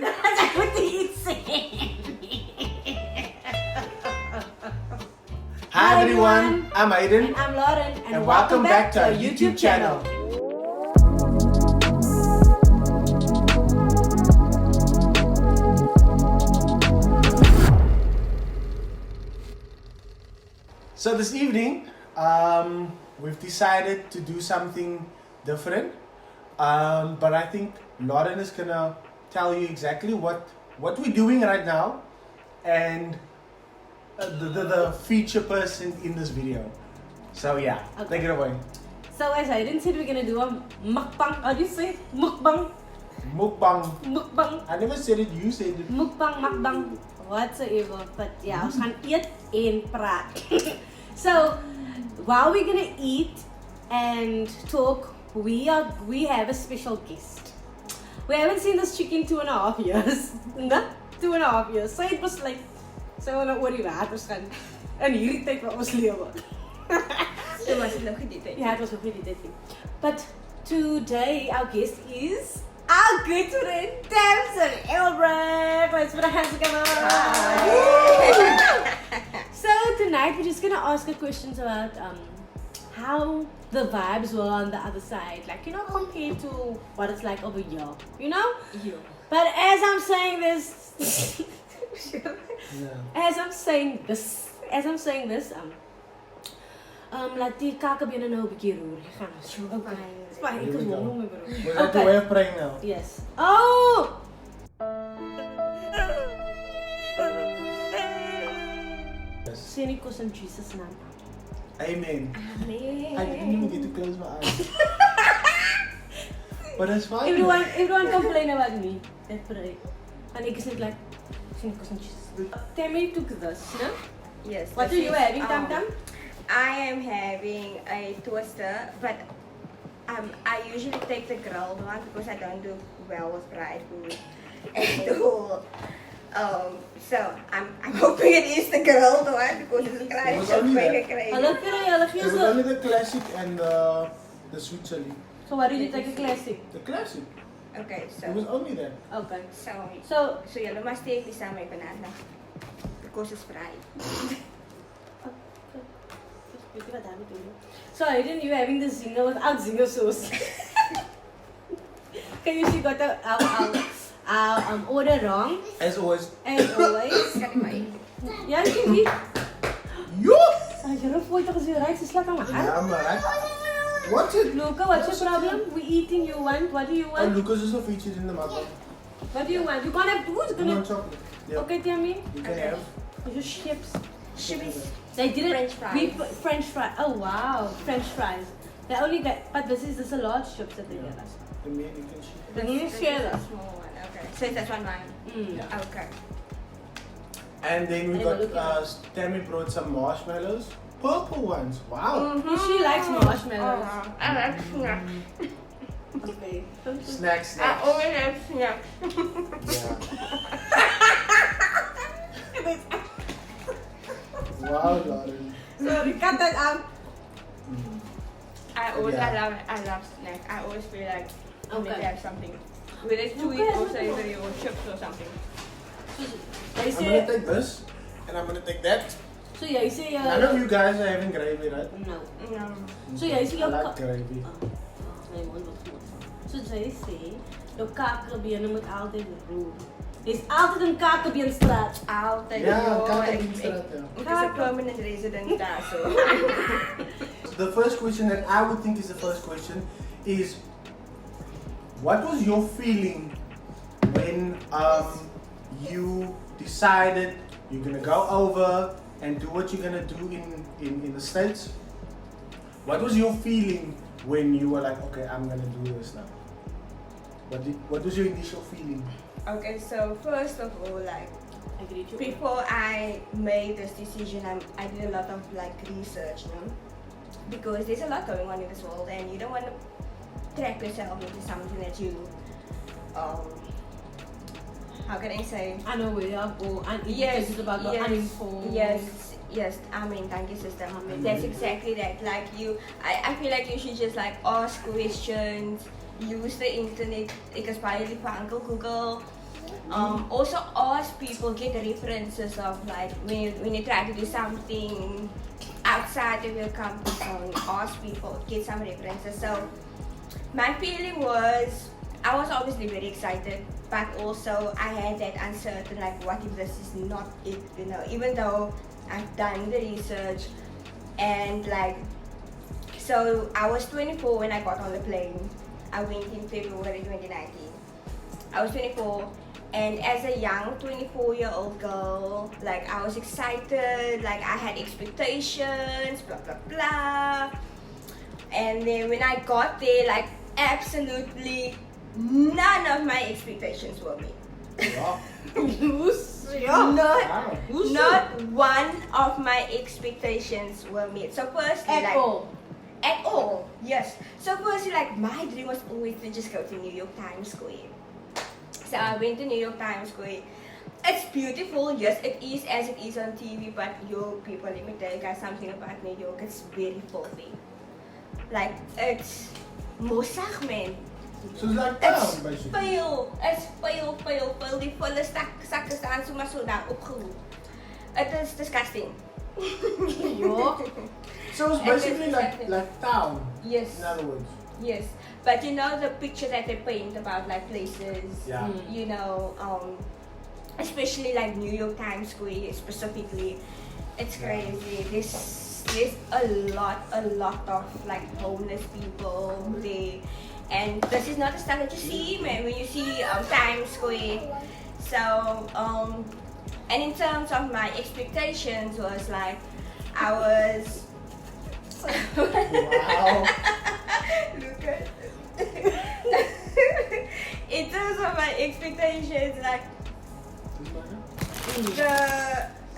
That's what he's saying. Hi everyone, I'm Aiden. And I'm Lauren. And welcome back to our YouTube channel. So this evening, we've decided to do something different. But I think Lauren is gonna tell you exactly what we're doing right now and the feature person in this video. So yeah, Okay. take it away. So as Aiden said, we're gonna do a mukbang. How do you say it? Mukbang. Mukbang. Mukbang. I never said it, you said it. Mukbang, whatsoever. But yeah, we gaan eet en praat. So while we're gonna eat and talk, we have a special guest. We haven't seen this chick in 2.5 years. No? 2.5 years. So it was like, so we oor die water gaan. In hierdie tyd wat ons lewe. Dit was nog nie die tyd. Ja, het was nog nie die tyd nie. But today our guest is our good friend Tamsin Elbrecht. Let's put our hands together. So tonight we're just gonna ask her questions about how the vibes were on the other side, like compared to what it's like over here, Ja. But as I'm saying this, Yeah. as I'm saying this, laat die kakebene nou 'n bietjie roer. Jy gaan so. Okay. It's fine. Ek Here is we go. hom my bro. Was that the way of praying now? Yes. Oh! Yes. Sê nie kos in Jesus naam. Amen. Amen. I didn't even get to close my eyes. But that's fine. Everyone complain about me. That's right. And ek is net like, sê nie kos in Jesus. Tammy took this, no? Yes. What are this you is, having, Tam Tam? I am having a toaster, but I usually take the grilled one because I don't do well with fried food at all. So I'm hoping it is the grilled one because it's It kind was of only mega that. crazy. Hulle gee It was so. only the classic and the sweet chili. So what did you take a classic? The classic. Okay, It was so only that. Okay. so julle mas steek die saam met banana because it's fried. So Aiden, you having the zinger without zinger sauce. Can you see got our order wrong As always. as always. Kan my. Ja, you can eat. Yo! Ay, jy roep ooit as jy ry, dis lekker maar. Yeah, man. What's it? Luca, what's your problem? We eating, you want? What do you Oh, want? Lucas is also featured in the mukbang. What do you want? You can't have food. You Gonna... want chocolate? Yeah. Okay, tell me. You can Okay. have. Just chips. Shibis. They did it. French fries. We put French fries. Oh wow, French fries. They only got, but this is a large chips that they give us. The meat you can share. Then you share the that. small one. Okay. So that's one mine. Yeah. Okay. And then we I got, will look at Tammy brought some marshmallows. Purple ones. Wow. She likes marshmallows. I like snacks. Okay. Snacks, I snacks. always have snacks. Yeah. Wow, Lauren. So we cut that out. I always Yeah. I love snacks. I always feel like I need Okay. to have something. Whether it's sweet Okay, or okay. savory or chips or something. They I'm gonna say. take this, and I'm gonna take that. So yeah, you say. None of you guys are having gravy, right? No. No. So yeah, you see I your. like gravy. Nee, man, wat goed. So jy sê, jou kakebene moet altyd roer. There's altyd 'n kakebeenstraat. Altijd. Yeah, joh, kakebeenstraat, ik- yeah. Ik is a permanent resident daar zo. The first question that I would think is the first question is, what was your feeling when you decided you're gonna go over and do what you're gonna do in the States? What was your feeling when you were like, okay, I'm gonna do this now? What was your initial feeling? Okay, so first of all, like I greet you. before I made this decision, I did a lot of like research, because there's a lot going on in this world, and you don't want to trap yourself into something that you, how can I say? Unaware or Yes, about the uninformed. Yes, I mean, thank you, sister. Amen. That's exactly that. Like I feel like you should just like ask questions, use the internet. Ik is baie lief vir Uncle Google. Also ask people, get references of like when you try to do something outside of your comfort zone, ask people, get some references. So my feeling was, I was obviously very excited, but also I had that uncertain, like what if this is not it, you know, even though I've done the research and like, so I was 24 when I got on the plane. I went in February 2019. I was 24, and as a young 24-year-old girl, like I was excited, like I had expectations, blah blah blah. And then when I got there, like absolutely none of my expectations were met. Yeah. Not one of my expectations were met. So firstly, at all, yes. So firstly, like my dream was always to just go to New York Times Square. So I went to New York Times Square. It's beautiful, yes, it is as it is on TV, but yo, people, let me tell you guys something about New York. It's very filthy. Like, it's mosag, man. So it's like It's town, basically. It's veel. Die volle zakken staan zomaar zo daar opgeroepen. Het is disgusting. So it's basically like town. Yes. In other words. Yes. But you know the picture that they paint about like places, Yeah. you know, especially like New York Times Square specifically, it's crazy. There's a lot of like homeless people there. And this is not the stuff that you see, man, when you see Times Square. So, and in terms of my expectations was like, I was... Wow. Look at in terms of my expectations, like,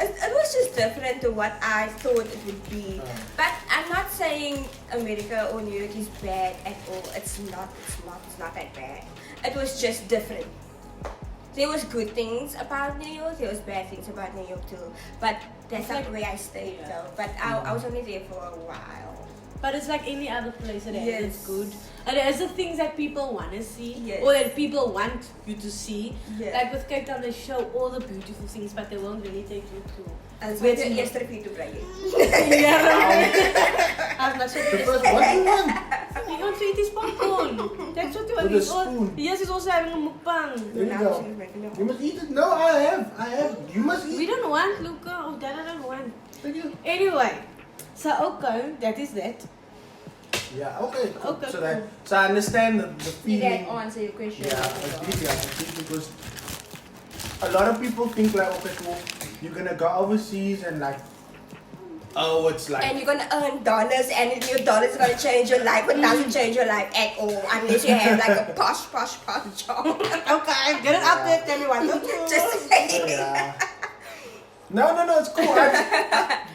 it was just different to what I thought it would be. But I'm not saying America or New York is bad at all. It's not that bad. It was just different. There was good things about New York, there was bad things about New York too. But that's not where I stayed though. But I was only there for a while. But it's like any other place that Yes. is good. And there's the things that people want to see, Yes. or that people want you to see. Yeah. Like with Cape Town, they show all the beautiful things, but they won't really take you to. As Where we to- yesterday to Brian. I'm not sure. The first, what do you want? You want to eat this popcorn. That's what you want. With a He's al- spoon. Yes, he's also having a mukbang. There you go. You must eat it. No, I have. You must eat. We don't want, Luca. Oh, Dad, I don't want. Thank you. Anyway, so okay, that is that. Yeah, okay. Cool. Okay, So I understand the Did feeling. that answer your question? Yeah, I did because a lot of people think like, okay, cool, you're gonna go overseas and like, oh, it's like. And you're gonna earn dollars, and your dollars are gonna change your life, but doesn't change your life at all unless you have like a posh job. Okay, get it out there, tell me what. Just saying. Yeah. No, it's cool.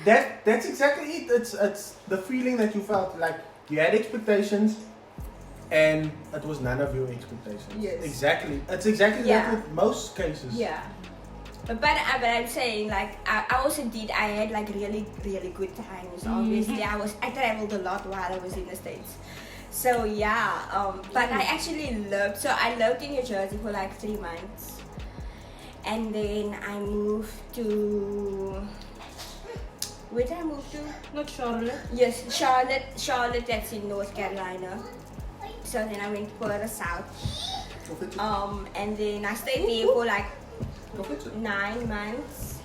That's exactly it. It's the feeling that you felt like you had expectations, and it was none of your expectations. Yes. Exactly. It's exactly Yeah. that with most cases. Yeah. But I'm saying like I also did, I had like really good times. Obviously I traveled a lot while I was in the States. So yeah, but I actually lived in New Jersey for like 3 months. And then I moved to, where did I move to? Not Charlotte. Yes, Charlotte, that's in North Carolina. So then I went further south. Go fit it. And then I stayed there for like Go fit it. 9 months.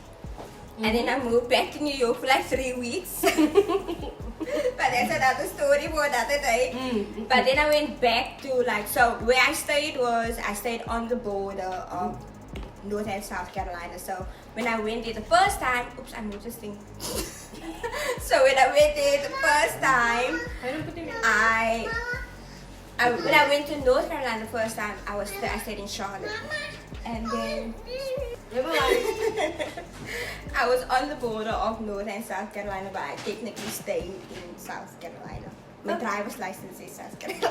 And then I moved back to New York for like 3 weeks. But that's another story for another day. But then I went back to like, so where I stayed on the border of North and South Carolina. So when I went there the first time, oops, I moved this thing. So when I went there the first time, when I went to North Carolina the first time, I stayed in Charlotte. And then I was on the border of North and South Carolina, but I technically stayed in South Carolina. My driver's license is South Carolina.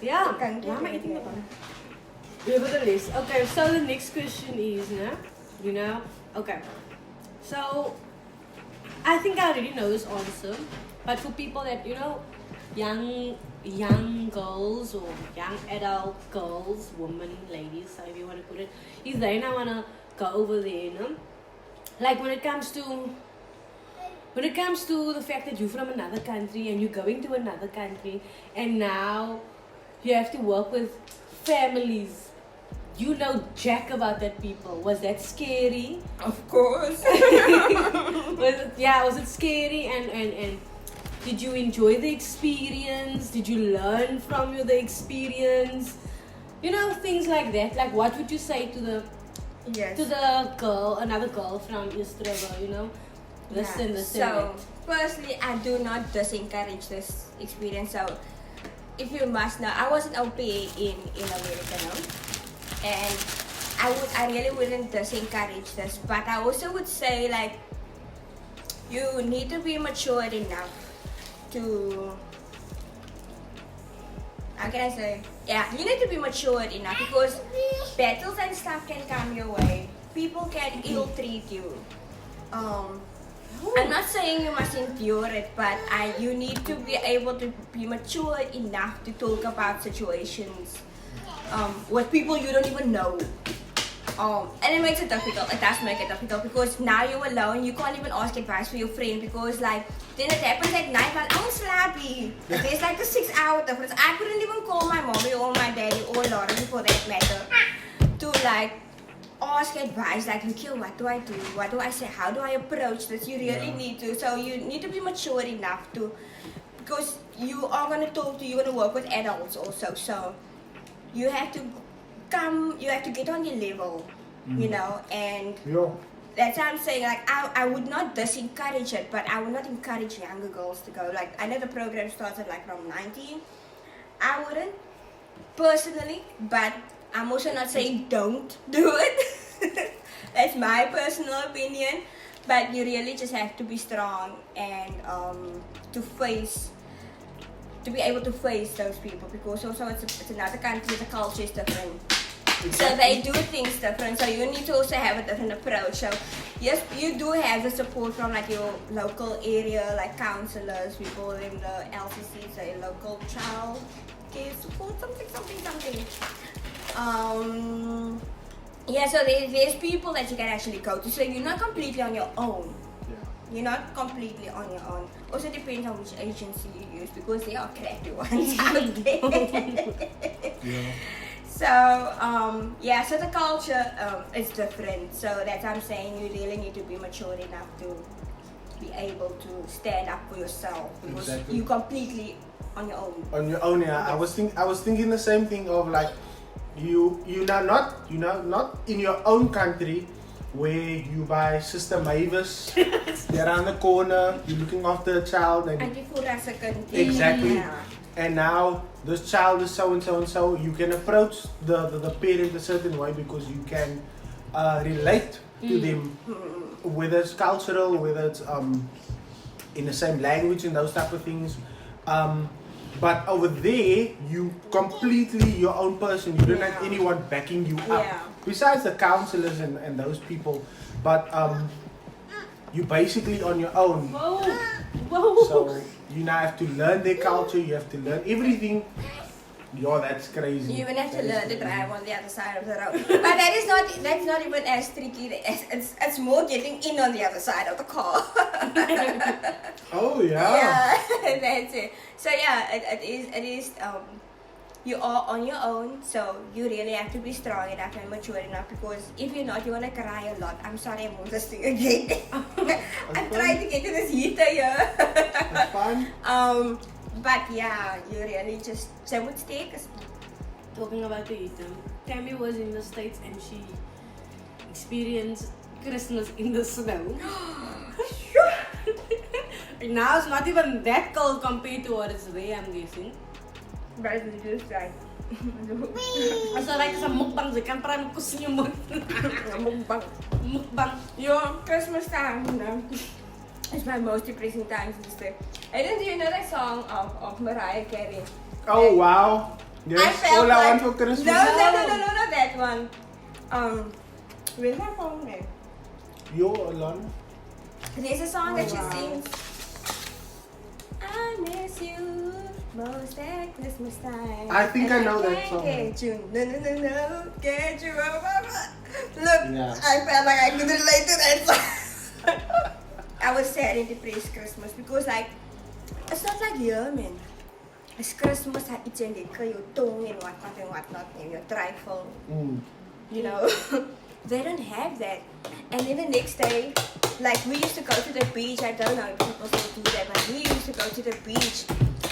Yeah. Kan Why am I dia eating the dia. bun? Nevertheless, okay, so the next question is, okay. So, I think I already know this answer, but for people that, young young girls or young adult girls, women, ladies, however you want to put it, if they now want to go over there, you know, like when it comes to the fact that you're from another country and you're going to another country and now you have to work with families. You know jack about that people. Was that scary? Of course. Was it scary and did you enjoy the experience? Did you learn from the experience? You know, things like that. Like what would you say to the another girl from East River, you know? Listen. So, firstly, I do not disencourage this experience. So, if you must know, I was an au pair in America, no? And I really wouldn't disencourage this, but I also would say, like, you need to be mature enough to, how can I say? Yeah, you need to be mature enough because battles and stuff can come your way. People can ill treat you. I'm not saying you must endure it, but you need to be able to be mature enough to talk about situations with people you don't even know. And it makes it difficult. It does make it difficult because now you're alone. You can't even ask advice for your friend because, like, then it happens at night while I'm sleepy. There's like a 6-hour difference. I couldn't even call my mommy or my daddy or Lauren for that matter to like ask advice. Like, look here, what do I do? What do I say? How do I approach this? You really need to. So you need to be mature enough to, because you are gonna you're gonna work with adults also. So you have to get on your level, you know, and that's why I'm saying, like, I would not disencourage it, but I would not encourage younger girls to go. Like, I know the program starts at like from 19. I wouldn't personally, but I'm also not saying don't do it. That's my personal opinion, but you really just have to be strong and to be able to face those people, because also it's another country, the culture is different. So they do things different, so you need to also have a different approach. So yes, you do have the support from like your local area, like counselors, people in the LCC, so your local child care support, something. Yeah, so there's people that you can actually go to, so you're not completely on your own. You're not completely on your own. Also depends on which agency you use, because there are crappy ones out there. So so the culture is different. So that's what I'm saying, you really need to be mature enough to be able to stand up for yourself, because you're completely on your own. On your own, yeah. Yes. I was thinking the same thing of like you're not in your own country, where you buy Sister Mavis, they're around the corner, you're looking after a child, and exactly. Yeah. And now this child is so and so and so. You can approach the parent a certain way because you can relate to them, whether it's cultural, whether it's in the same language and those type of things. But over there, you completely your own person. You don't have anyone backing you up. Besides the counselors and those people. But you're basically on your own. Whoa. So you now have to learn their culture. You have to learn everything. Yo, that's crazy. You even have to learn to drive on the other side of the road. But that's not even as tricky. It's more getting in on the other side of the car. Oh yeah. Yeah, that's it. So yeah, it is. You are on your own, so you really have to be strong enough and mature enough, because if you're not, you're gonna cry a lot. I'm sorry, I'm on this thing again. I'm trying to get to this heater here. That's fine. But yeah, you really just would stay. Talking about the heater, Tammy was in the States and she experienced Christmas in the snow. Now it's not even that cold compared to what it's there, I'm guessing. But it's just like So like sa mukbang, ze kan parang kusinyo mukbang. Your Christmas time, you know, it's my most depressing time this day. And then do you know that song of Mariah Carey? Oh wow. Yes, all I want for Christmas. No, not that one. Where's my phone name? You're alone. There's a song that she sings. I miss you. Almost at Christmas time. I think I know that song. Get you, no, get you, Look, Yeah. I felt like I could relate to that song. I was sad and depressed Christmas because like, it's not like here, man. It's Christmas, I eat and your tongue and whatnot, and your trifle. You know, they don't have that. And then the next day, like we used to go to the beach. I don't know if people still do that, but we used to go to the beach.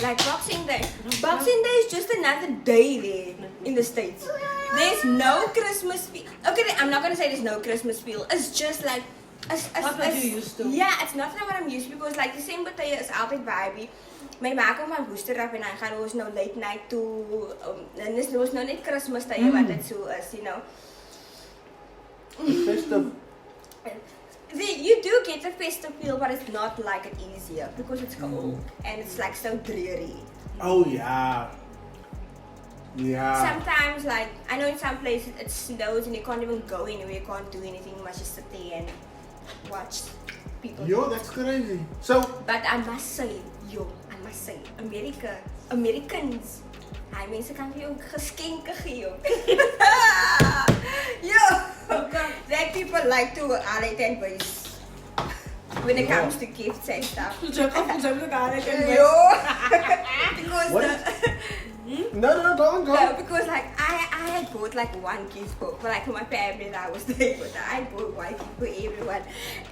Like Boxing Day. Boxing Day is just another day there in the States. There's no Christmas feel. Okay, I'm not gonna say there's no Christmas feel. It's just like, Not what you used to. Yeah, it's not like what I'm used to because like December tye is altyd vibey. My ma kom van Woester af en dan gaan ons nou late night toe. En dis ons nou net Christmas tye wat dit so is, you know. Festive. You do get the festive feel, but it's not like it is here because it's cold and it's like so dreary. Oh yeah. Yeah. Sometimes, like I know in some places it snows and you can't even go anywhere, you can't do anything, you must just sit there and watch people. Yo, that's crazy. So, But I must say, Americans, hy mense kan vir jou geskenke gee. Yo, that people like to allet and waste when it comes to gifts and stuff. Yo, because What? no, go on. no, because like I had bought like one gift for like for my family that I was there with. I bought one gift for everyone,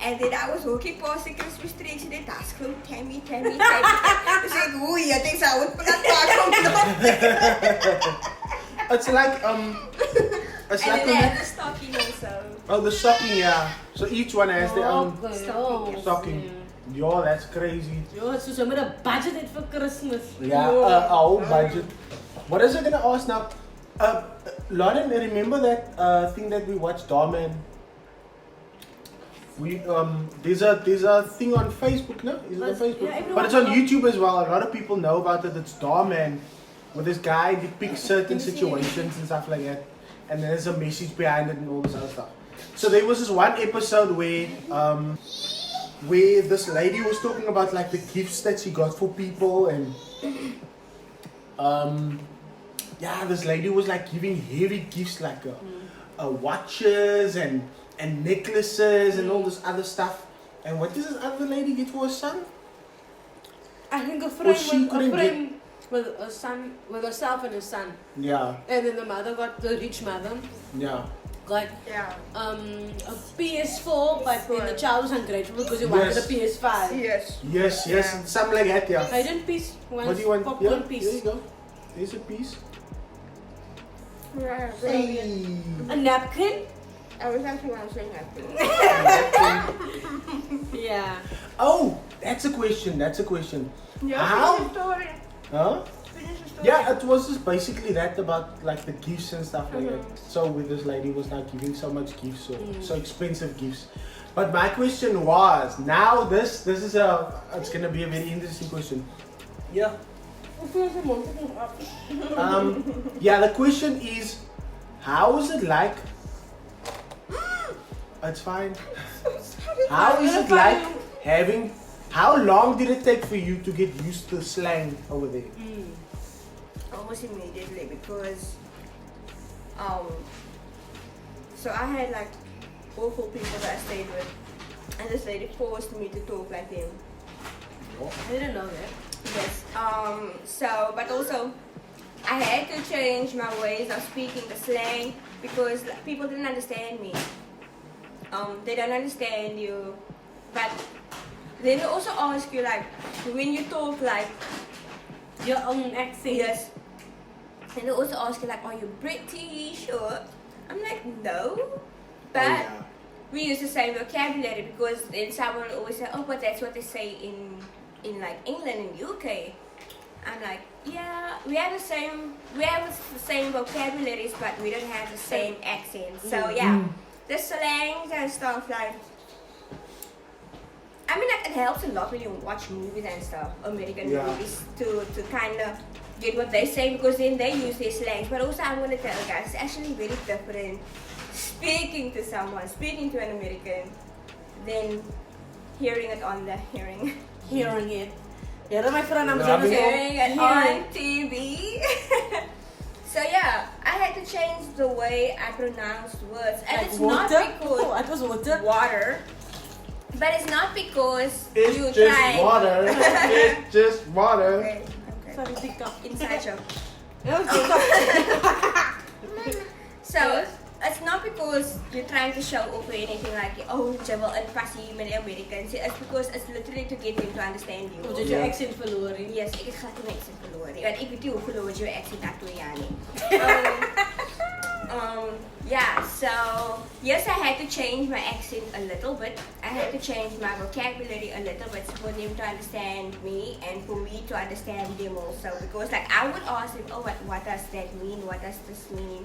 and then I was walking past the Christmas tree and they asked me, Tammy. I said, "Ooh, I think I would put It's like it's and like then they had the stocking also. oh, the stocking, yeah. So each one has their own Stocking. stocking. Yo, that's crazy. Yo, so somebody a budget it for Christmas. Yeah, a whole budget. What is I gonna ask now? Lauren, remember that thing that we watched, Darman? We there's a thing on Facebook, no? Is it on Facebook? Yeah, everyone But it's on knows. YouTube as well. A lot of people know about it. It's Darman, where this guy depicts certain situations and stuff like that, and there's a message behind it and all this other stuff. So there was this one episode where this lady was talking about like the gifts that she got for people, and yeah, this lady was like giving heavy gifts like watches and necklaces and all this other stuff. And what did this other lady get for her son? I think a Or she couldn't frame with a son, with herself and his son. Yeah, And then the mother got, the rich mother yeah. got Yeah. a PS4, but then the child was ungrateful because he wanted a Yes. PS5. Yes. Yes, Yeah. something like that, yeah. I didn't piece. What do you want? Popcorn Yeah, piece. there you go. There's a piece. Yeah. Hey. A napkin? I was actually answering that. Yeah. Oh, that's a question. Yeah. How? Finish the story. Huh? Finish the story. Yeah, it was just basically that about like the gifts and stuff like that. So with this lady was not giving so much gifts, so expensive gifts. But my question was, now this is it's gonna be a very interesting question. Yeah. Yeah, the question is, how is it like? It's fine. How is it like having? How long did it take for you to get used to slang over there? Almost immediately because so I had like awful people that I stayed with, and this lady forced me to talk like them. I didn't know that. Yes. So, but also, I had to change my ways of speaking the slang because people didn't understand me. They don't understand you, but then they also ask you like when you talk like Your own accent. yes, and they also ask you like, are you British or? I'm like no, but. Oh, yeah. We use the same vocabulary because then someone will always say, oh, but that's what they say in like England and UK. I'm like, yeah, we have the same vocabularies, but we don't have the same accents. So yeah, the slangs and stuff like. I mean, like, it helps a lot when you watch movies and stuff, American movies, to kind of get what they say because then they use their slangs. But also, I'm gonna tell you guys, it's actually very different. Speaking to an American, than hearing it on the hearing. Hearing it. Yeah, my friend, I'm Rubbing hearing it on TV. So yeah, I had to change the way I pronounce words, and Like it's water? not because What was water? water, but it's not because It's you just try. water. It's just water. Okay, okay. Sorry, TikTok. Inside joke. Yeah, TikTok. So it's not because you're trying to show off or anything like, oh, jy wil inpassie met die Americans. It's because it's literally to get them to understand you. Of dat je accent verloren. Yes, ek het glad nie my accent verloor nie. Want ek weet nie hoe verloor jy jou accent na 2 jaar nie. Yeah, so yes, I had to change my accent a little bit. I had to change my vocabulary a little bit for them to understand me and for me to understand them also. Because like I would ask them, oh, what does that mean? What does this mean?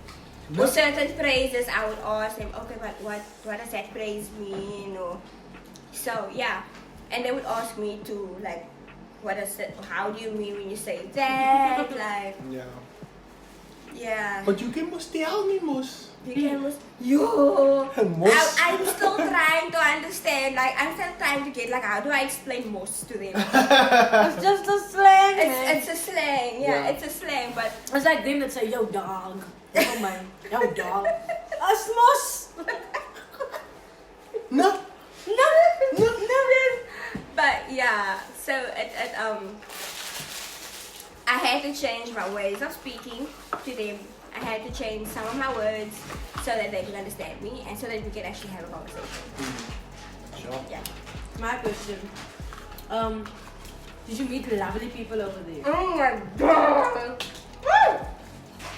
For certain phrases, I would ask them, okay, but what does that phrase mean? Or so yeah, and they would ask me to like, what does it? How do you mean when you say that? Like, yeah. But you can must tell me, mos. You can yo. Mos. I'm still trying to understand. Like I'm still trying to get like, how do I explain mos to them? It's just a slang, man. It's a slang. Yeah, it's a slang, but It's like them that say, yo, dog. Oh, man. Yo, dog. Asmos. No. No. No. But yeah, so I had to change my ways of speaking to them. I had to change some of my words so that they can understand me and so that we can actually have a conversation. Sure. Yeah. My question. Did you meet lovely people over there? Oh my god!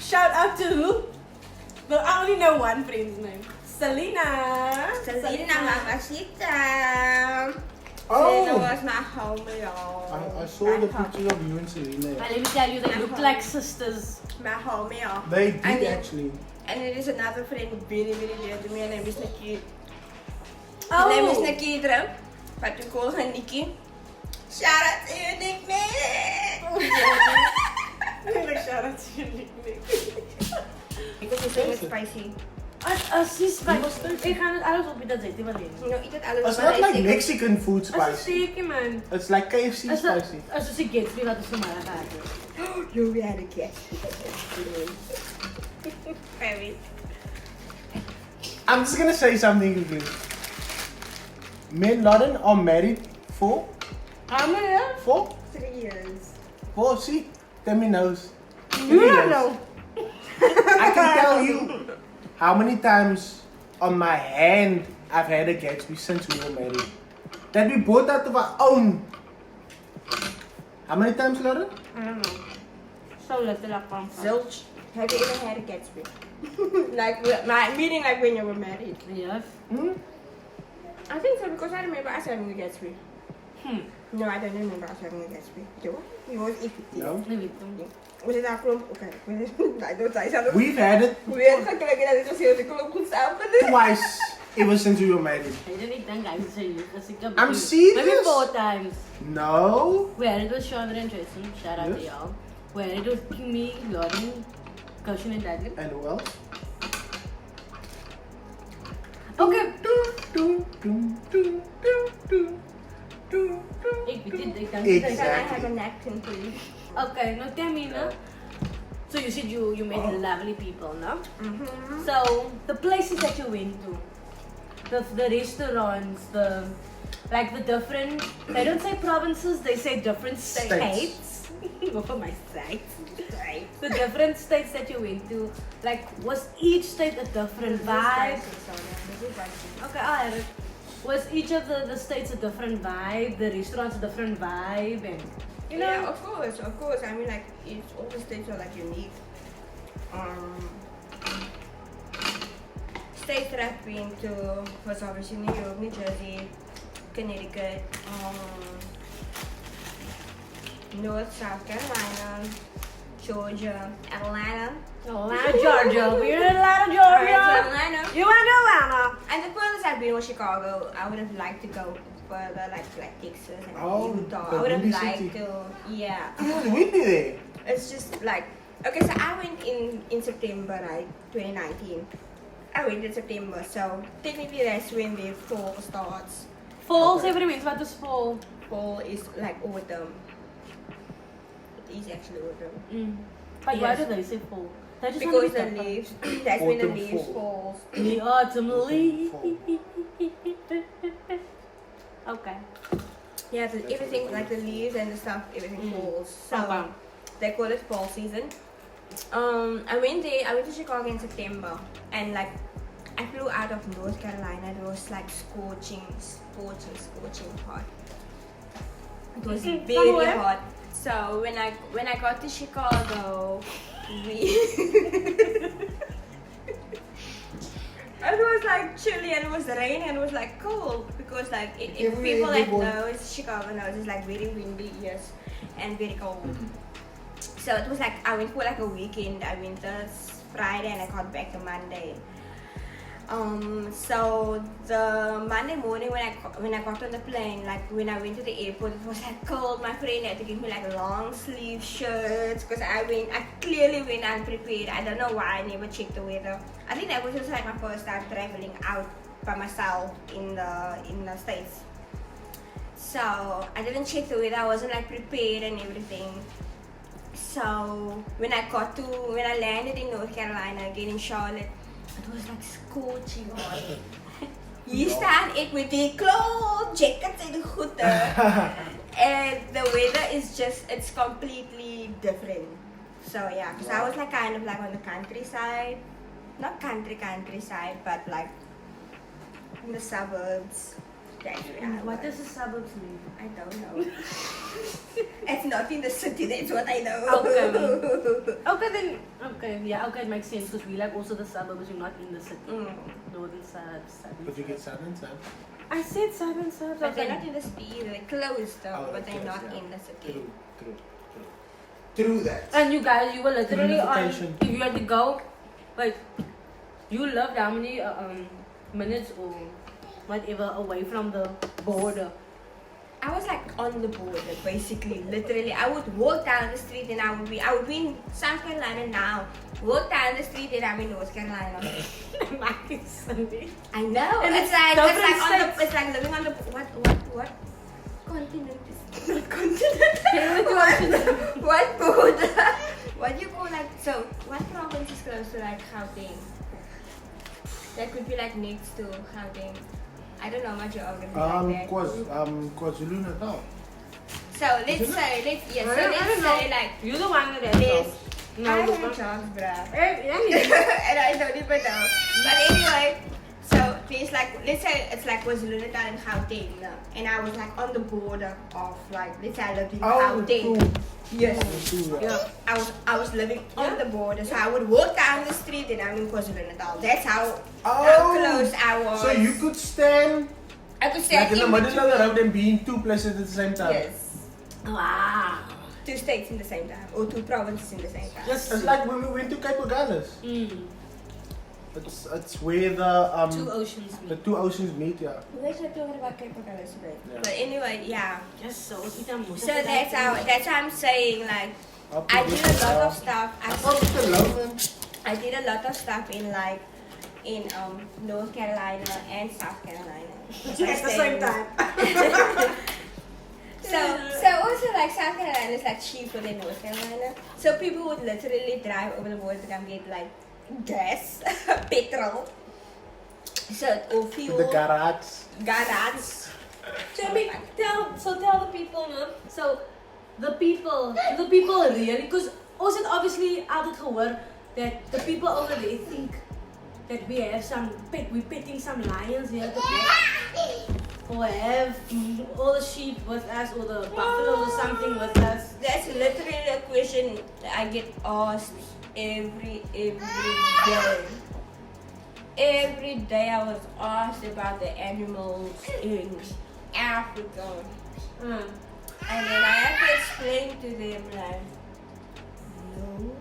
Shout out to who? Well, I only know one friend's name. Selena. Selena Mamacita. Oh. Selena was my homie, y'all. I saw the pictures of you and Serena. Well, let me tell you, they look like sisters. My homie, y'all. They did And then- actually. And there is another friend very, very dear to me. Her name is Nikki. Her Oh. name is Nikki Drum. But we call her Nikki. Shout out to you, Nikki. Shout out to you, Nick. Because you say it's spicy. Sis, ik ga het alles op dat zetten, wat No, eat it alles. It's not like Mexican food Als een spicy. steekje, man. It's like KFC spicy. Als je gets, wie gaat het voor mij gaan? You had a guess. Very. I'm just gonna say something quickly. Me and Lauren are married for How many? 3 years. see, tell me knows. You don't know. I can tell you how many times on my hand I've had a Gatsby since we were married. That we bought out of our own. How many times, Lauren? I don't know. So little like one. Zilch. Have you ever had a Gatsby? Meaning like when you were married. Yes. Hmm? I think so because I remember us having a Gatsby. No, I don't remember us having a Gatsby. Do I? You was equity. No. Nee, weet ik niet. Was it that from? Okay. I don't say something. We've had it Weird gekeken dat het was heel de klok goed samen. twice ever since we were married. I didn't think I would say you. I'm serious. Maybe 4 times. No. We had it with Chandra and Jason. Shout out to Yes. y'all. We had it with me, Lauren, Koshin and Daddy. And who else? Okay. Ik weet het, ik denk Can I Exactly. have a napkin, please? Okay, now tell me now. So you said you met lovely people, no? Mm-hmm. So the places that you went to, the restaurants, the different, they don't say provinces, they say different states. Go for my states. The different states that you went to, like was each state a different vibe? Okay, I have it. Was each of the states a different vibe? The restaurants a different vibe, and you know. Yeah, of course. I mean, like, all the states are like unique. States that I've been to was obviously New York, New Jersey, Connecticut, North, South Carolina, Georgia, Atlanta. Georgia. We're in Atlanta, Georgia. Atlanta. You went to Atlanta. And the furthest I've been was Chicago. I would have liked to go further, like Texas and Utah. the I would have windy liked city. to, yeah. It was windy there. It's just like, okay, so I went in September, right, 2019. I went in September, so technically that's when the fall starts. Fall, say what it means. What is fall? Fall is like autumn. is actually autumn. But why Yes. do they say fall? They just Because want the to be tougher. leaves, that's when the Autumn leaves fall. falls. The autumn leaves. Okay. Yeah, so everything like the leaves and the stuff, everything falls. So Okay. they call it fall season. I went to Chicago in September, and like I flew out of North Carolina. It was like scorching hot. It was very Somewhere? hot. So when I got to Chicago, we it was like chilly and it was raining and it was like cold because like if people that know Chicago knows it's like very windy, yes, and very cold. So it was like I went for like a weekend. I went this Friday and I got back the Monday. So the Monday morning when I got on the plane, like when I went to the airport, it was like cold. My friend had to give me like long sleeve shirts because I clearly went unprepared. I don't know why I never checked the weather. I think that was just like my first time traveling out by myself in the States. So I didn't check the weather. I wasn't like prepared and everything. So when I landed in North Carolina again in Charlotte, it was like scorching hot. Hier staan ek met die klop jackets en goede. And the weather is it's completely different. So yeah, because I was like kind of like on the countryside. Not countryside, but like in the suburbs. That's where I What was. does the suburbs mean? I don't know. It's not in the city, that's what I know. Okay, it makes sense because we like also the suburbs, we're not in the city. Northern suburbs. But you get southern suburbs. I said southern suburbs. But they're not in the city either. They're close though, Oh, but they're close, not yeah. in the city. True that. And you guys, you were literally on, Unification. if you had to go, like, you lived how many minutes or whatever away from the border? I was like on the border, basically, literally. I would walk down the street and I would be in South Carolina now. Walk down the street and I'm in North Carolina. I know. And It's it's like different on the, states. it's like living on the what continent is what continent? what border? What do you call like so? What province is close to like Gauteng? That could be like next to Gauteng. I don't know my geography like that. KwaZulu Natal. So let's say I don't know. like You're the one that this. No, I you have don't. jobs, bruh. Yeah. And I don't even know. But anyway, so there's like, let's say it's like KwaZulu Natal and Gauteng, and I was like on the border of like, let's say I lived in Gauteng. Yes. Yeah. I was living on the border, so I would walk down the street and I'm in KwaZulu Natal. That's how close I was. So you could stand I could stand like in the middle of the between- road and be in two places at the same time. Yes. Wow. 2 states in the same time, or 2 provinces in the same time. Just It's like when we went to Cape Agulhas. It's where the two oceans the meet. two oceans meet, yeah. We were talking about Cape Agulhas today. Yeah. But anyway, yeah. Just so So that's how I'm saying, like, Up I to did this, a lot of stuff. I did a lot of stuff in like in North Carolina and South Carolina. at the same time. So also like South Carolina is like cheaper than North Carolina. So people would literally drive over the border to come get like gas, petrol, or fuel. The garage. Garage. Tell the people, no? So the people really, because also obviously altijd gehoord that the people over there think that we have we're petting some lions here to or have all the sheep with us or the buffalo or something with us. That's literally a question that I get asked every day. Every day I was asked about the animals in Africa. And then I have to explain to them like, no.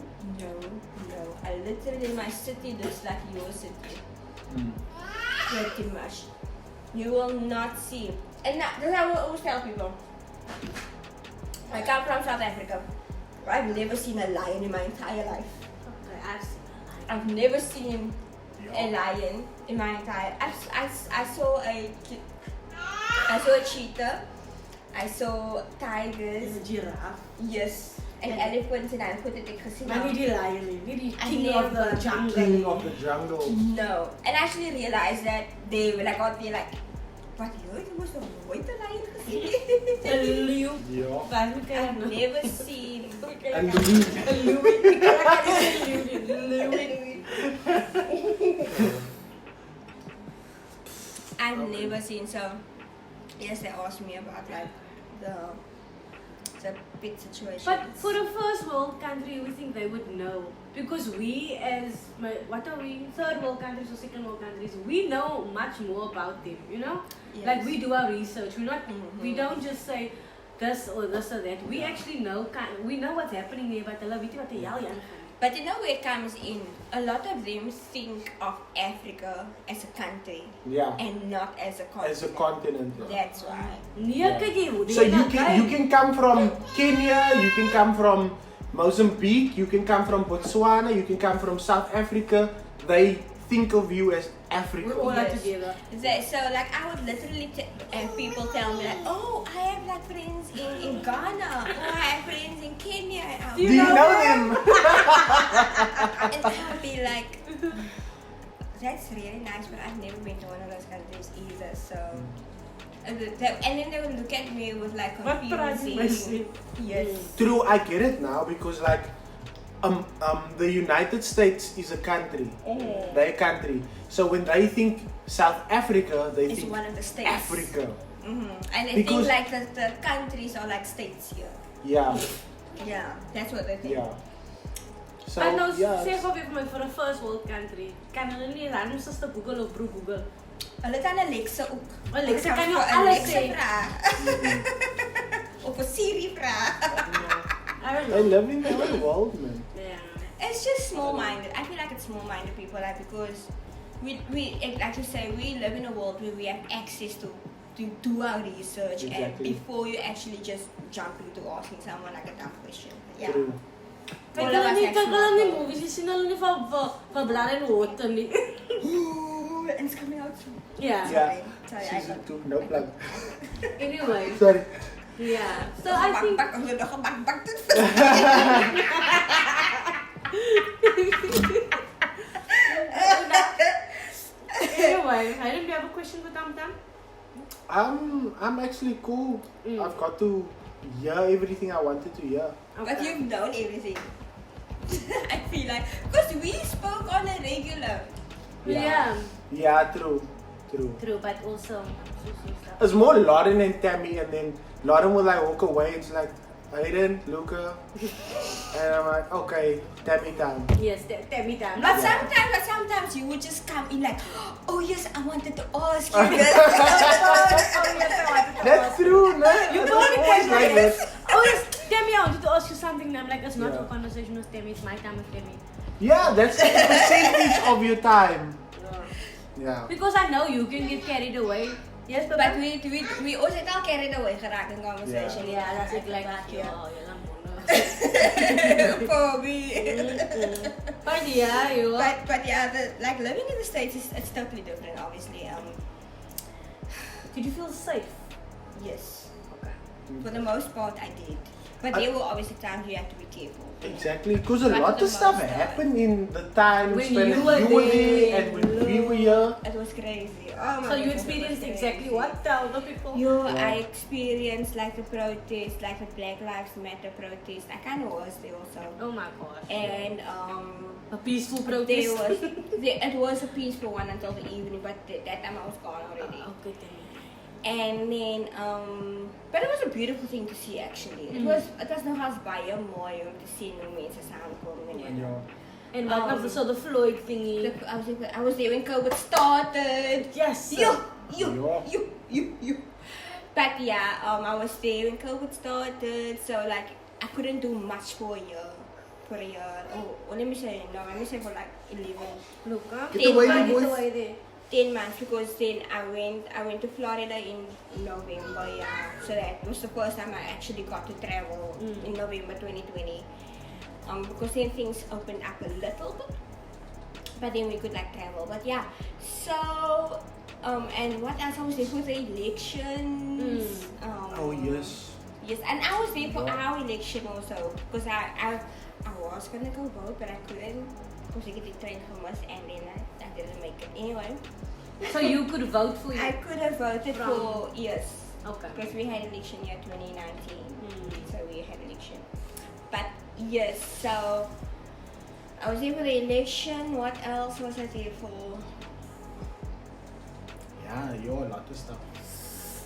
I literally, my city looks like your city. Pretty much. You will not see. And that's what I will always tell people. I come from South Africa. I've never seen a lion in my entire life. Okay, I've never seen a lion in my entire. I saw a cheetah. I saw tigers. It's a giraffe. Yes. En elephants en dan goed het ek gesien. Maar nie die lion nie, nie die I king of the never- jungle. King of the jungle. No. And I actually realized that they were like, I'd be like, wat joh, jy moes nog nooit 'n lion gesien het. Een leeuw. Ja. Waar moet jy I've nou? never seen. En Louis. Een leeuw. Ik kan niet zeggen leeuw. I've never seen, so yes, they asked me about like the pet situation. But for a first world country, we think they would know. Because we as, what are we, third world countries or second world countries, we know much more about them, you know? Yes. Like we do our research, we Mhm. don't just say this or this or that. We actually know, we know what's happening here, but hulle weet nie wat die hel gaan. But you know where it comes in? A lot of them think of Africa as a country Yeah. and not as a continent. As a continent. That's why. Nee, Yeah. kyk jy hoe die So een you can come from Kenya, you can come from Mozambique, you can come from Botswana, you can come from South Africa. They think of you as Africa. We're all Yes. together. So like I would literally have people tell me like, oh, I have like friends in Ghana, or I have friends in Kenya. And I'll Do you know them? and I'll be like, that's really nice, but I've never been to one of those countries either. So, and then they would look at me with like Wat praat jy my confusing. sê? Yes. True, I get it now because like the United States is a country. They're a country. So when they think South Africa, they It's think one of the states. Africa. And they Because- think like the countries are like states here. Yeah, Yeah, that's what they think. yeah. So Maar nou yeah, sê gou vir my vir 'n first world country. Kan hulle nie random sister Google of bro Google? Hulle kan Alexa ook. Alexa Hulle kan jou vir alles Alexa sê. vra. Of vir Siri vra. I don't they know. live in their own world, man. Yeah. It's just small-minded. I feel like it's small-minded people like because we like you say we live in a world where we have access to do our research and Exactly. before you actually just jump into asking someone like a tough question. Yeah. True. Kyk All of hulle us nie, have kyk hulle nie smartphones. movies, jy sien hulle nie vir blood and water nie. Ooh, and it's coming out soon. Yeah. Yeah. Sorry, I Season got 2, no plug. Anyway, Sorry. yeah. So I think Bak hulle nog 'n bak dit. anyway, I didn't have a question for Tam Tam. I'm actually cool. I've got to hear everything I wanted to hear. But you've known everything. I feel like because we spoke on a regular. Yeah. Yeah, true. True, but also stuff. It's more Lauren and Tammy, and then Lauren will like walk away. It's like Aiden, Luca, and I'm like, okay, Tammy time. Yes, tell me that. But sometimes you would just come in like, oh yes, I wanted to ask you this. That's true, man. You It's told me always like that. that. Oh yes, Tammy, I wanted to ask you something. And I'm like, it's not Yeah. a conversation with Tammy, it's my time with Tammy. Yeah, that's the percentage of your time. Yeah. Because I know you can get carried away. Yes, but But we also all carried away geraakt in conversation. yeah, that's it. Like, yeah. oh, you're not For me. But yeah, you. But yeah, like living in the States it's totally different obviously. Did you feel safe? Yes. Okay. For the most part I did. But there were obviously times you have to be careful. Exactly, because a But lot for of the stuff most part. happened in the time When span you that were you were there there and when we were here. It was crazy. Oh my So you goodness, it was experienced crazy. exactly what? Tell the people. I experienced like the protest, like the Black Lives Matter protest. I kind of was there also. Oh my gosh. And A peaceful there protest. was it was a peaceful one until the evening, but that time I was gone already. Okay, then. And then but it was a beautiful thing to see actually. It was nogals baie mooi om te sien hoe mense saamkom en Yeah. And what was so the Floyd thingy? I was there when COVID started. Yes. You. But yeah, I was there when COVID started, so like I couldn't do much for a year. Oh, let me say for like 11, Look, huh? Get away, 10 boys. Get away there. 10 months because then I went to Florida in November, yeah. So that was the first time I actually got to travel in November 2020. Because then things opened up a little bit, but then we could like travel. But yeah, so and what else I was there for the elections. Oh yes. Yes, and I was there for our election also because I was gonna go vote, but I couldn't because I get the train hummus and then I didn't make it anyway. So you could vote for you? I could have voted for yes. Okay. Because we had election year 2019, so we had election. But yes, so I was there for the election. What else was I there for? Yeah, you're a lot of stuff.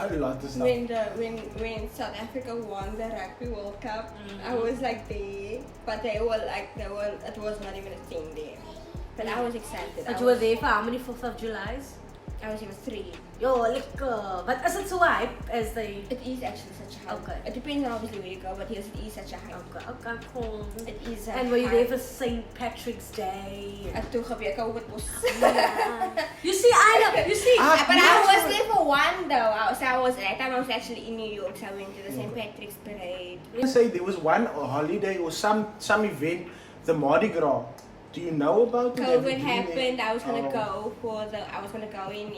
A lot of stuff. When South Africa won the Rugby World Cup, I was like there, but it was not even a thing there. But I was excited. But you were there for how many 4th of Julys? I was there for 3. Yo, lekker. But is it so hype as they... It is actually such a hype. Okay. It depends on obviously where you go, but yes, it is such a hype. Okay, cool. It is a And were you hype. there for St. Patrick's Day? At toe gebeur ek op het bos. You see, I know. You see. But I was there for one though. That time I was actually in New York, so I went to the St. Patrick's Parade. I say there was one holiday or some event, the Mardi Gras. Do you know about it? Have you COVID been happened. there? I was gonna go in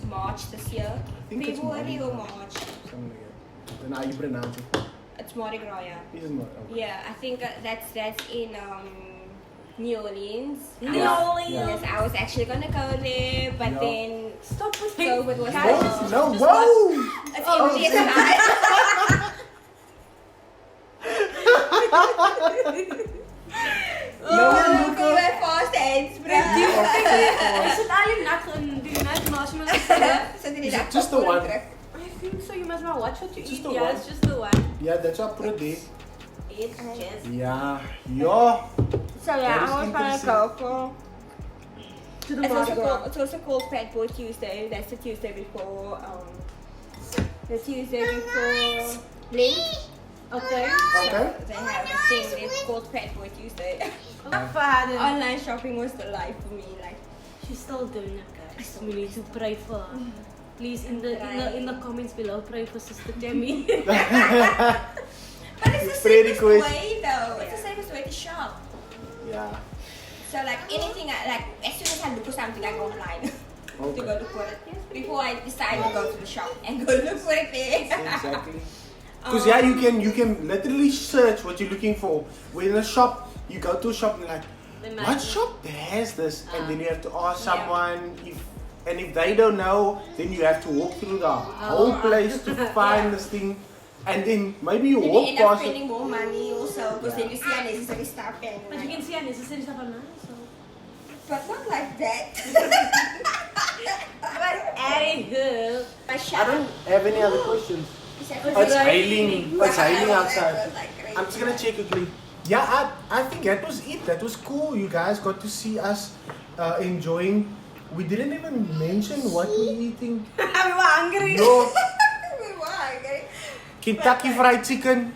March this year. think it's February Mardi or Gras. March. Something like that. Then how you pronounce it? It's Mardi Gras, yeah. Is it Mardi? Okay. Yeah, I think that's in New Orleans. New Orleans. Yes, I was actually gonna go there, but Yeah. then Stop with COVID was No, whoa! It's empty inside. Oh, go back fast hands, bro. Is it alleen nat in die nat marshmallows? Is it just the one? I think so. You must not watch what you Just eat. the Yeah, one. it's just the one. Yeah, that's why I put it there. It's just Yeah. Yeah. So That yeah, is I was gonna interesting. go for. to the It's also, Mardi Gras. called, it's also called Fat Boy Tuesday. That's the Tuesday before the Tuesday before Lent. Okay. Okay. They have a thing there called Fat Boy Tuesday. Father. Online shopping was the life for me. Like She's still doing it, guys. We need to pray for her. Please, in the comments below, pray for Sister Demi. but it's the Pray safest request. way though. It's the safest way to shop. Yeah. So like anything, like as soon as I look for something, I go online to Okay. go look for it before I decide to go to the shop and go look for it there. Exactly. Because yeah, you can literally search what you're looking for. When in a shop, you go to a shop and like, what shop has this? And then you have to ask someone if they don't know, then you have to walk through the whole place to find this thing. And then maybe you Then you walk end up past it. spending more money also because then you see unnecessary stuff and But you can see unnecessary stuff online. So. but not like that. But anywho, My I shop. don't have any other questions. It's It's hailing. It's hailing outside. Like I'm just gonna check quickly. Yeah, I think that was it. That was cool. You guys got to see us enjoying. We didn't even mention what we're eating. we were hungry. Yo, We were hungry. Kentucky Fried Chicken,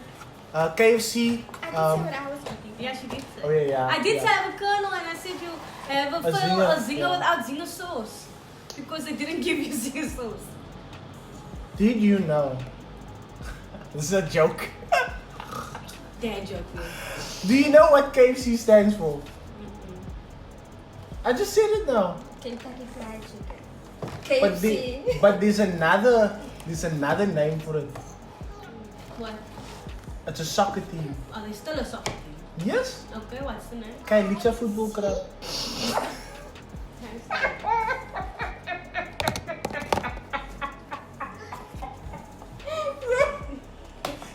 KFC. I did say what I was eating. Yeah, she did say. Oh yeah. I did yeah. say I have a kernel and I said you have a zinger, zinger yeah. without zinger sauce. Because they didn't give you zinger sauce. Did you know? This is a joke. Dad joke, man. Do you know what KFC stands for? I just said it now. Kentucky Fried Chicken. But KFC. but there's another name for it. What? It's a soccer team. Are they still a soccer team? Yes. Okay, what's the name? Kailicha Football Club.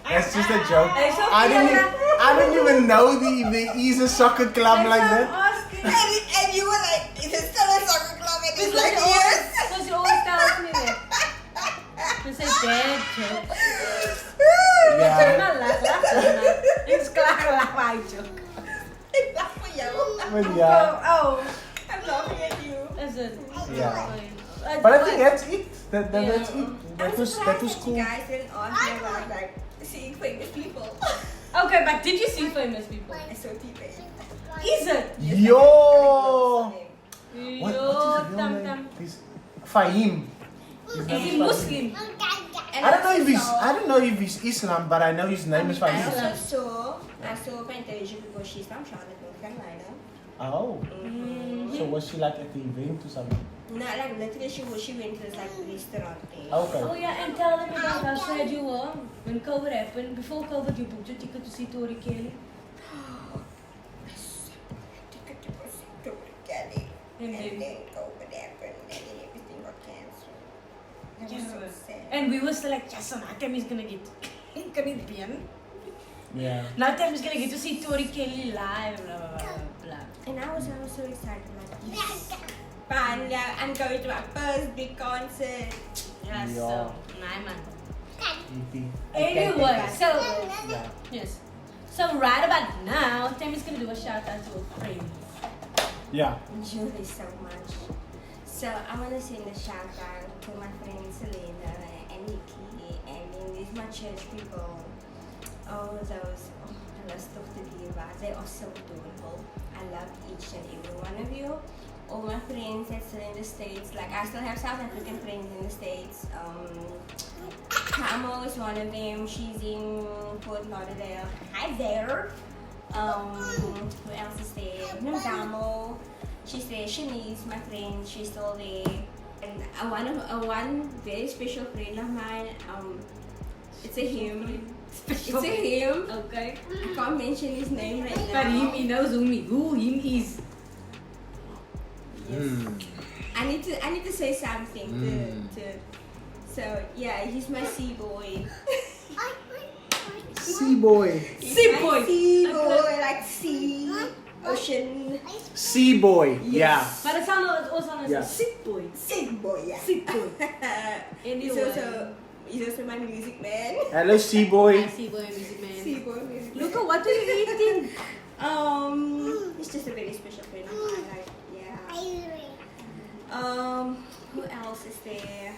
That's just a joke. I don't even know there is a soccer club like that. And you were like, is it still a soccer club? And he's like, yes. Because you always tell me that. You say dad joke. Yeah. It's klaar, my joke. Ik lach voor jou. But yeah. Oh, I'm laughing at you. is it? Yeah. But I think that's it. That's it. That was surprised cool. You guys didn't ask me about like seeing famous people. Okay, but did you see famous people? I saw T-Pain. Is it? Yo. What Yo, is his real tam name? tam. He's Fahim. His Is name he Fahim. Muslim? I don't know if he's Islam, but I know his name is I Fahim. also saw Fantasia because she's from Charlotte, North Carolina. Oh. He So was she like at the event or something? No, like literally she went to this like restaurant thing. Okay. Oh yeah, and tell them about how sad you were when COVID happened. Before COVID, you booked your ticket to see Tori Kelly. And then COVID happened and then everything got cancelled. That was so sad. And we were still like, yes, now Tammy's gonna get bien. Yeah. Now Tammy's gonna get to see Tori Kelly live, blah blah blah blah. And I was so excited, like, yes, fun, yeah, I'm going to my first big concert. Yes, Yeah. so, nah man. EP. Anyway, so, Yeah. yes. So right about now, Tammy's gonna do a shout out to a friend. Yeah. Enjoy this so much. So I want to send a shout out to my friends Selena and Nikki, and then these my church people. Oh, those, the rest of the divas, they are so adorable. I love each and every one of you. All my friends that's still in the States, like I still have South African friends in the States. Camo is one of them. She's in Fort Lauderdale. Hi there. Who else is there? Nandamo. She's there. Shanice, my friend, she's still there. And one very special friend of mine. It's a him. It's a him. Okay. I can't mention his name right now. But he knows who him is. Yes. I need to say something so yeah, he's my sea boy. Sea boy. Sea boy. Sea boy, like sea, ocean. Sea boy. Yeah. But it also sounds Yeah. like sick boy. Sea boy, yeah. Sick boy. He's also my music man. Hello, sea boy. Sea boy music man. Sea boy music man. Look at what are you eating? He's just a very special friend of mine. Like, yeah. Who else is there?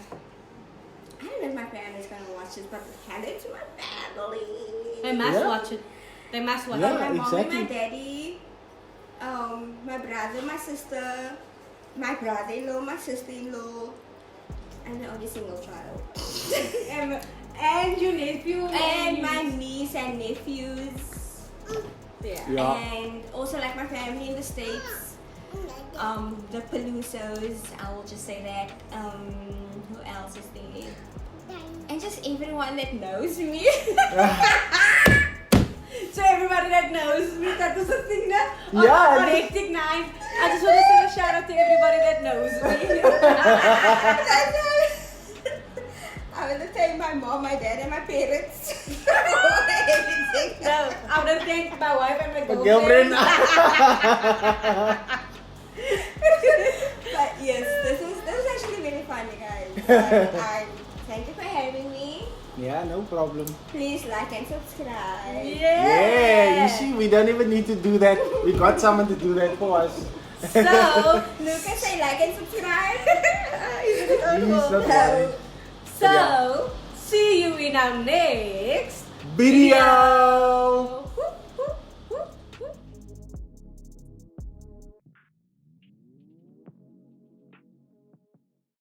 I don't know if my family's gonna watch this, but hello to my family. They must Yeah. watch it. They must watch Yeah. it. My mom exactly. and my daddy, my brother, my sister, my brother-in-law, my sister-in-law, and the only single child. And your nephew. And my niece and nephews. Yeah. Yeah. And also like my family in the States. The Pelusos, I will just say that. Who else is there? And just everyone that knows me. So everybody that knows me, that was the thing that Yeah, on Hectic 9. I just want to send a shout out to everybody that knows me. I want to thank my mom, my dad, and my parents for everything. No, I want to thank my wife and my Girlfriend. But yes, this was actually very fun, you guys. I thank you for having me. Yeah, no problem. Please like and subscribe. Yeah, you see, we don't even need to do that. We got someone to do that for us. So, Lucas, say like and subscribe. He's not worried. so see you in our next Video!